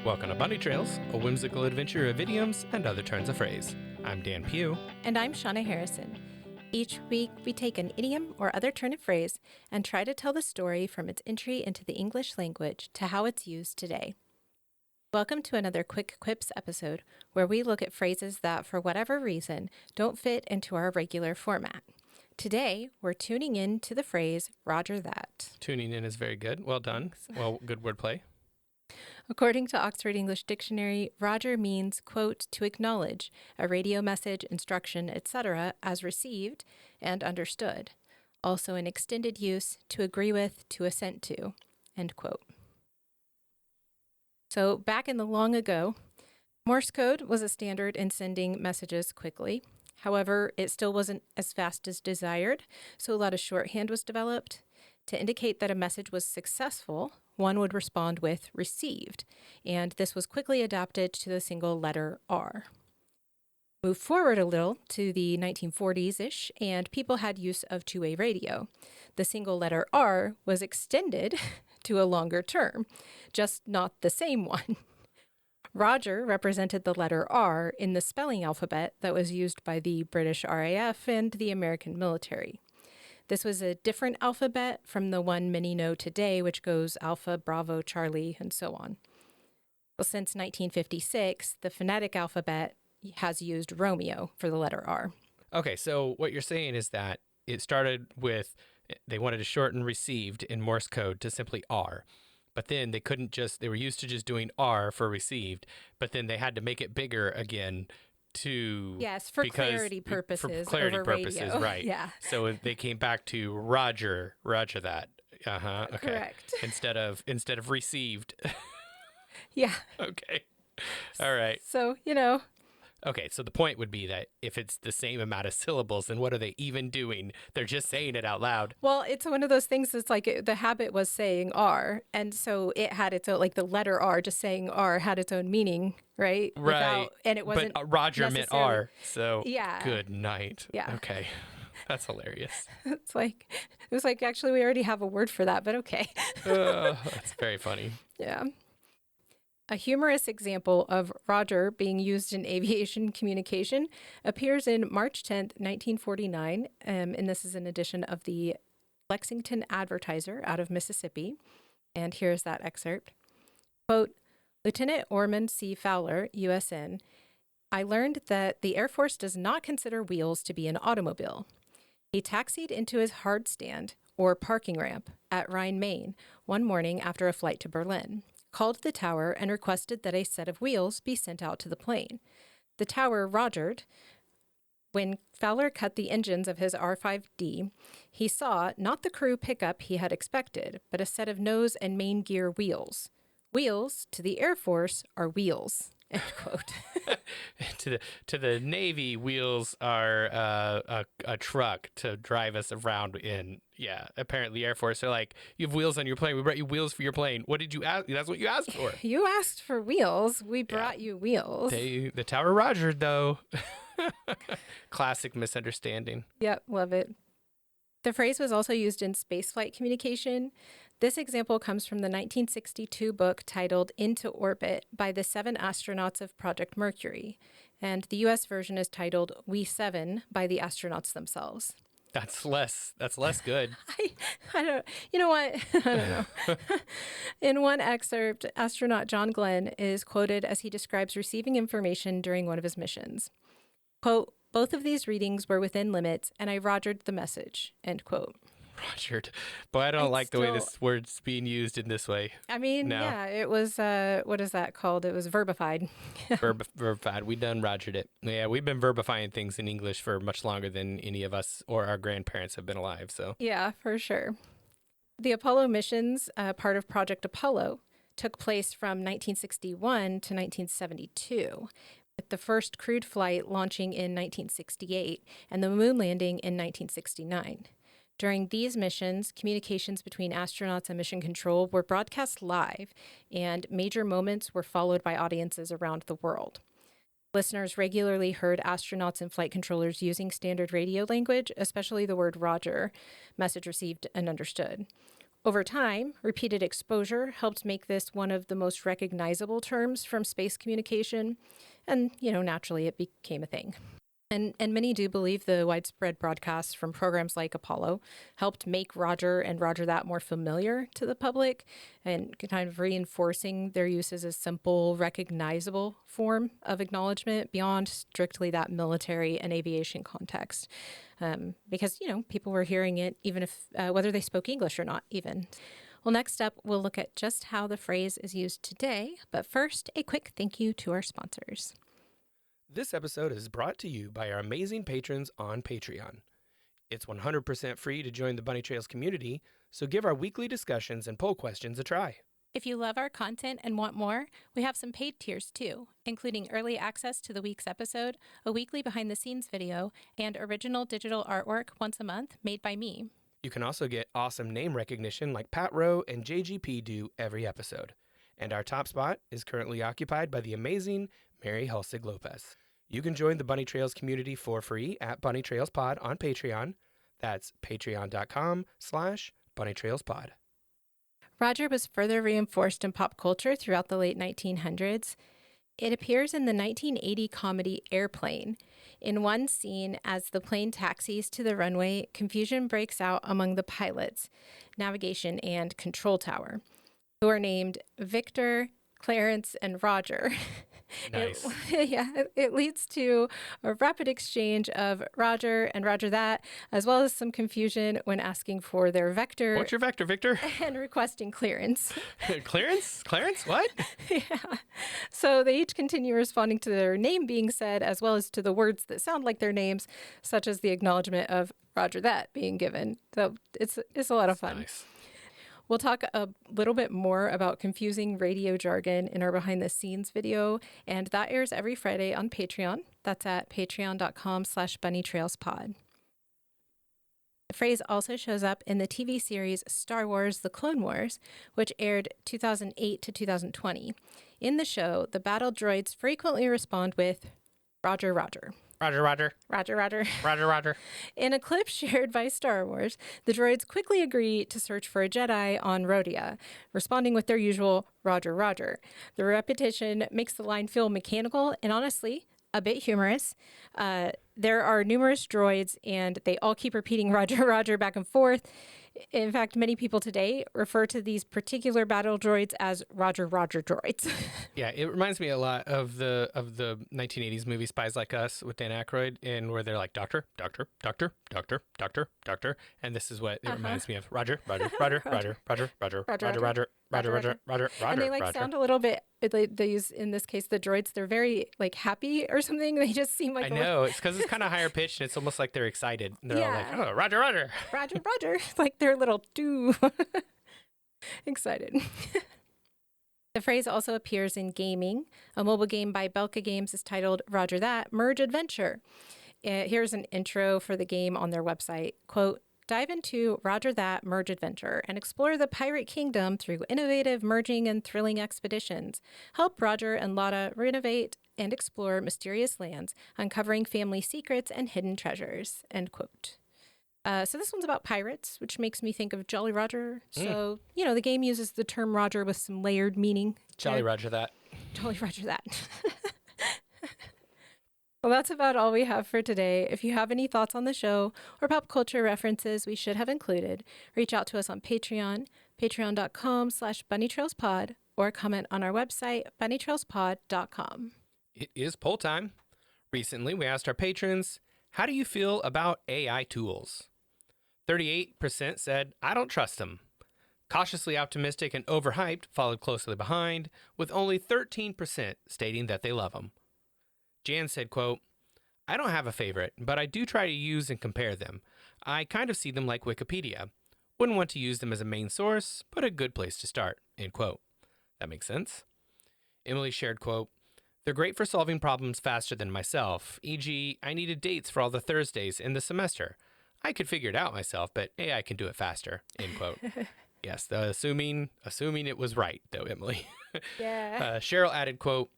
Welcome to Bunny Trails, a whimsical adventure of idioms and other turns of phrase. I'm Dan Pugh. And I'm Shauna Harrison. Each week, we take an idiom or other turn of phrase and try to tell the story from its entry into the English language to how it's used today. Welcome to another Quick Quips episode, where we look at phrases that, for whatever reason, don't fit into our regular format. Today, we're tuning in to the phrase, Roger that. Tuning in is very good. Well done. Thanks. Well, good wordplay. According to Oxford English Dictionary, Roger means, quote, to acknowledge a radio message, instruction, etc. as received and understood. Also in extended use, to agree with, to assent to, end quote. So back in the long ago, Morse code was a standard in sending messages quickly. However, it still wasn't as fast as desired, so a lot of shorthand was developed. To indicate that a message was successful, one would respond with received, and this was quickly adapted to the single letter R. Move forward a little to the 1940s-ish, and people had use of two-way radio. The single letter R was extended to a longer term, just not the same one. Roger represented the letter R in the spelling alphabet that was used by the British RAF and the American military. This was a different alphabet from the one many know today, which goes Alpha, Bravo, Charlie, and so on. Well, since 1956, the phonetic alphabet has used Romeo for the letter R. Okay, so what you're saying is that it started with, they wanted to shorten received in Morse code to simply R. But then they were used to just doing R for received, but then they had to make it bigger again for clarity purposes. For clarity over purposes, radio. right. Yeah. So they came back to Roger that. Okay. Correct. Instead of received. Yeah. Okay. All right. So, Okay, so the point would be that if it's the same amount of syllables, then what are they even doing? They're just saying it out loud. Well, it's one of those things that's like the habit was saying R, and so it had its own, like the letter R, just saying R had its own meaning, right? Right. And it wasn't. But Roger meant R, so yeah. Good night. Yeah. Okay. That's hilarious. It was like, actually, we already have a word for that, but okay. That's very funny. Yeah. A humorous example of Roger being used in aviation communication appears in March 10th, 1949, and this is an edition of the Lexington Advertiser out of Mississippi. And here's that excerpt. Quote, Lieutenant Ormond C. Fowler, USN, I learned that the Air Force does not consider wheels to be an automobile. He taxied into his hard stand, or parking ramp, at Rhine, Maine, one morning after a flight to Berlin, called the tower and requested that a set of wheels be sent out to the plane. The tower rogered. When Fowler cut the engines of his R5D, he saw not the crew pickup he had expected, but a set of nose and main gear wheels. Wheels, to the Air Force, are wheels. End quote. to the Navy, wheels are a truck to drive us around in. Yeah, apparently Air Force are like, you have wheels on your plane. We brought you wheels for your plane. What did you ask? That's what you asked for. You asked for wheels. We brought you wheels. The tower rogered, though. Classic misunderstanding. Yep, love it. The phrase was also used in spaceflight communication. This example comes from the 1962 book titled Into Orbit by the 7 astronauts of Project Mercury, and the U.S. version is titled We 7 by the astronauts themselves. That's less good. I don't, you know what? I don't know. In one excerpt, astronaut John Glenn is quoted as he describes receiving information during one of his missions. Quote, both of these readings were within limits, and I rogered the message, end quote. Rogered. Boy, I don't like the way this word's being used in this way. I mean, no. Yeah, it was, what is that called? It was verbified. Verbified. We done rogered it. Yeah, we've been verbifying things in English for much longer than any of us or our grandparents have been alive, so. Yeah, for sure. The Apollo missions, part of Project Apollo, took place from 1961 to 1972. With the first crewed flight launching in 1968 and the moon landing in 1969. During these missions, communications between astronauts and mission control were broadcast live, and major moments were followed by audiences around the world. Listeners regularly heard astronauts and flight controllers using standard radio language, especially the word Roger, message received and understood. Over time, repeated exposure helped make this one of the most recognizable terms from space communication, and, naturally it became a thing. And many do believe the widespread broadcasts from programs like Apollo helped make Roger and Roger that more familiar to the public and kind of reinforcing their use as a simple, recognizable form of acknowledgement beyond strictly that military and aviation context. Because, people were hearing it even if, whether they spoke English or not, even. Well, next up, we'll look at just how the phrase is used today. But first, a quick thank you to our sponsors. This episode is brought to you by our amazing patrons on Patreon. It's 100% free to join the Bunny Trails community, so give our weekly discussions and poll questions a try. If you love our content and want more, we have some paid tiers too, including early access to the week's episode, a weekly behind-the-scenes video, and original digital artwork once a month made by me. You can also get awesome name recognition like Pat Rowe and JGP do every episode. And our top spot is currently occupied by the amazing Mary Hulsig Lopez. You can join the Bunny Trails community for free at Bunny Trails Pod on Patreon. That's patreon.com/bunnytrailspod. Roger was further reinforced in pop culture throughout the late 1900s. It appears in the 1980 comedy Airplane. In one scene, as the plane taxis to the runway, confusion breaks out among the pilots, navigation, and control tower, who are named Victor, Clarence, and Roger. Nice. It leads to a rapid exchange of Roger and Roger that, as well as some confusion when asking for their vector. What's your vector, Victor? And requesting clearance. Clarence? Clarence? What? Yeah. So they each continue responding to their name being said, as well as to the words that sound like their names, such as the acknowledgement of Roger that being given. So it's a lot of fun. Nice. We'll talk a little bit more about confusing radio jargon in our behind the scenes video, and that airs every Friday on Patreon. That's at patreon.com/bunnytrailspod. The phrase also shows up in the TV series Star Wars: The Clone Wars, which aired 2008 to 2020. In the show, the battle droids frequently respond with Roger, Roger. Roger, Roger. Roger, Roger. Roger, Roger. In a clip shared by Star Wars, the droids quickly agree to search for a Jedi on Rhodia, responding with their usual Roger, Roger. The repetition makes the line feel mechanical and honestly a bit humorous. There are numerous droids and they all keep repeating Roger, Roger back and forth. In fact, many people today refer to these particular battle droids as Roger, Roger droids. Yeah, it reminds me a lot of the 1980s movie Spies Like Us with Dan Aykroyd, and where they're like doctor, doctor, doctor, doctor, doctor, doctor, and this is what it reminds me of: Roger, Roger, Roger, Roger, Roger, Roger, Roger, Roger, Roger, Roger, Roger, And they sound a little bit. They use, in this case, the droids. They're very happy or something. They just seem like I know it's because it's kind of higher pitched, and it's almost like they're excited. They're all like, "Oh, Roger, Roger, Roger, Roger," like they're little too excited. The phrase also appears in gaming. A mobile game by Belka Games is titled Roger That, Merge Adventure. Here's an intro for the game on their website. Quote, "Dive into Roger That, Merge Adventure and explore the Pirate Kingdom through innovative merging and thrilling expeditions. Help Roger and Lotta renovate and explore mysterious lands, uncovering family secrets and hidden treasures." End quote. So this one's about pirates, which makes me think of Jolly Roger. So, the game uses the term Roger with some layered meaning. Jolly Roger that. Jolly Roger that. Well, that's about all we have for today. If you have any thoughts on the show or pop culture references we should have included, reach out to us on Patreon, patreon.com/bunnytrailspod, or comment on our website, bunnytrailspod.com. It is poll time. Recently, we asked our patrons, how do you feel about AI tools? 38% said, I don't trust them. Cautiously optimistic and overhyped followed closely behind, with only 13% stating that they love them. Jan said, quote, I don't have a favorite, but I do try to use and compare them. I kind of see them like Wikipedia. Wouldn't want to use them as a main source, but a good place to start, end quote. That makes sense. Emily shared, quote, they're great for solving problems faster than myself, e.g., I needed dates for all the Thursdays in the semester. I could figure it out myself, but AI can do it faster, end quote. Yes, assuming it was right, though, Emily. Yeah. Cheryl added, quote,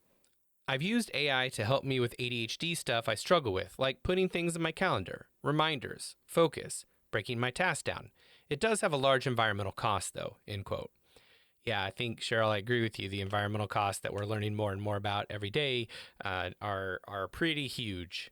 I've used AI to help me with ADHD stuff I struggle with, like putting things in my calendar, reminders, focus, breaking my tasks down. It does have a large environmental cost, though, end quote. Yeah, I think, Cheryl, I agree with you. The environmental costs that we're learning more and more about every day are pretty huge.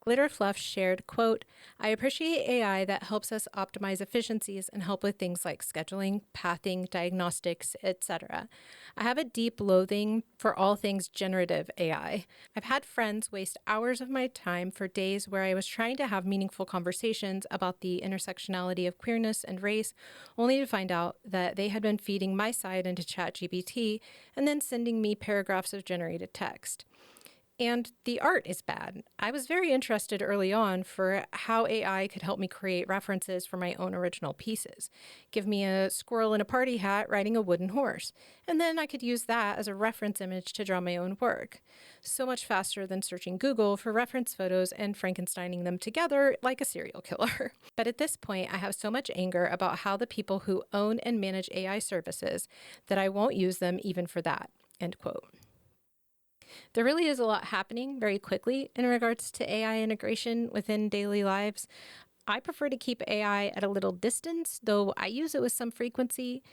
Glitter Fluff shared, quote, I appreciate AI that helps us optimize efficiencies and help with things like scheduling, pathing, diagnostics, etc. I have a deep loathing for all things generative AI. I've had friends waste hours of my time for days where I was trying to have meaningful conversations about the intersectionality of queerness and race, only to find out that they had been feeding my side into ChatGPT and then sending me paragraphs of generated text. And the art is bad. I was very interested early on for how AI could help me create references for my own original pieces. Give me a squirrel in a party hat riding a wooden horse, and then I could use that as a reference image to draw my own work. So much faster than searching Google for reference photos and Frankensteining them together like a serial killer. But at this point, I have so much anger about how the people who own and manage AI services that I won't use them even for that. End quote. There really is a lot happening very quickly in regards to AI integration within daily lives. I prefer to keep AI at a little distance, though I use it with some frequency.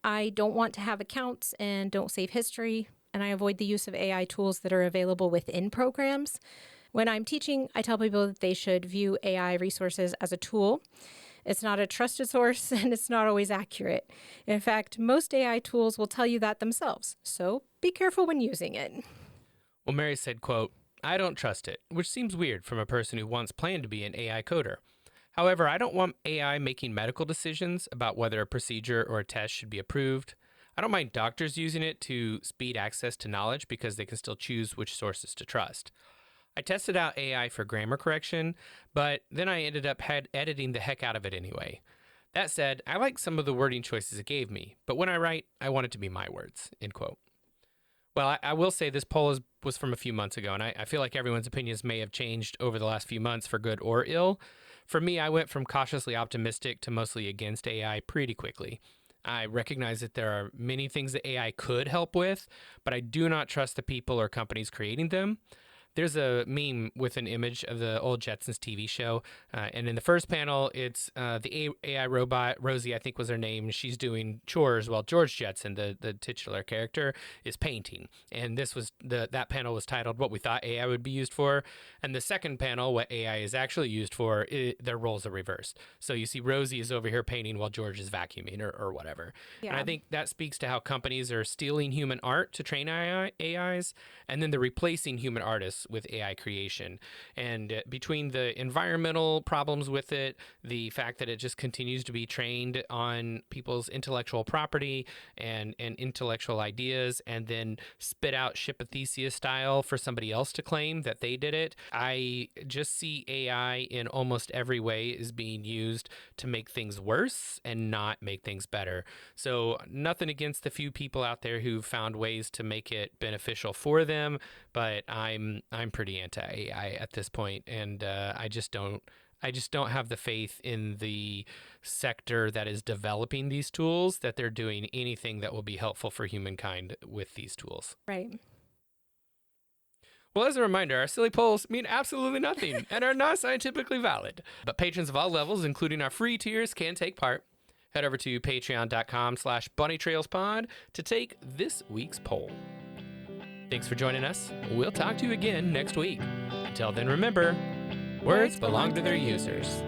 I don't want to have accounts and don't save history, and I avoid the use of AI tools that are available within programs. When I'm teaching, I tell people that they should view AI resources as a tool. It's not a trusted source and it's not always accurate. In fact, most AI tools will tell you that themselves, so be careful when using it. Well, Mary said, quote, I don't trust it, which seems weird from a person who once planned to be an AI coder. However, I don't want AI making medical decisions about whether a procedure or a test should be approved. I don't mind doctors using it to speed access to knowledge because they can still choose which sources to trust. I tested out AI for grammar correction, but then I ended up editing the heck out of it anyway. That said, I like some of the wording choices it gave me, but when I write, I want it to be my words, end quote. Well, I will say this poll was from a few months ago, and I feel like everyone's opinions may have changed over the last few months for good or ill. For me, I went from cautiously optimistic to mostly against AI pretty quickly. I recognize that there are many things that AI could help with, but I do not trust the people or companies creating them. There's a meme with an image of the old Jetsons TV show. And in the first panel, it's the AI robot, Rosie, I think was her name. She's doing chores while George Jetson, the titular character, is painting. And that panel was titled What We Thought AI Would Be Used For. And the second panel, What AI is Actually Used For, their roles are reversed. So you see Rosie is over here painting while George is vacuuming or whatever. Yeah. And I think that speaks to how companies are stealing human art to train AIs, and then they're replacing human artists with AI creation. And between the environmental problems with it, the fact that it just continues to be trained on people's intellectual property and intellectual ideas, and then spit out Ship of Theseus style for somebody else to claim that they did it, I just see AI in almost every way is being used to make things worse and not make things better. So nothing against the few people out there who found ways to make it beneficial for them, but I'm pretty anti-AI at this point, and I just don't have the faith in the sector that is developing these tools that they're doing anything that will be helpful for humankind with these tools. Right. Well, as a reminder, our silly polls mean absolutely nothing and are not scientifically valid. But patrons of all levels, including our free tiers, can take part. Head over to patreon.com/bunnytrailspod to take this week's poll. Thanks for joining us. We'll talk to you again next week. Until then, remember, words belong to their users.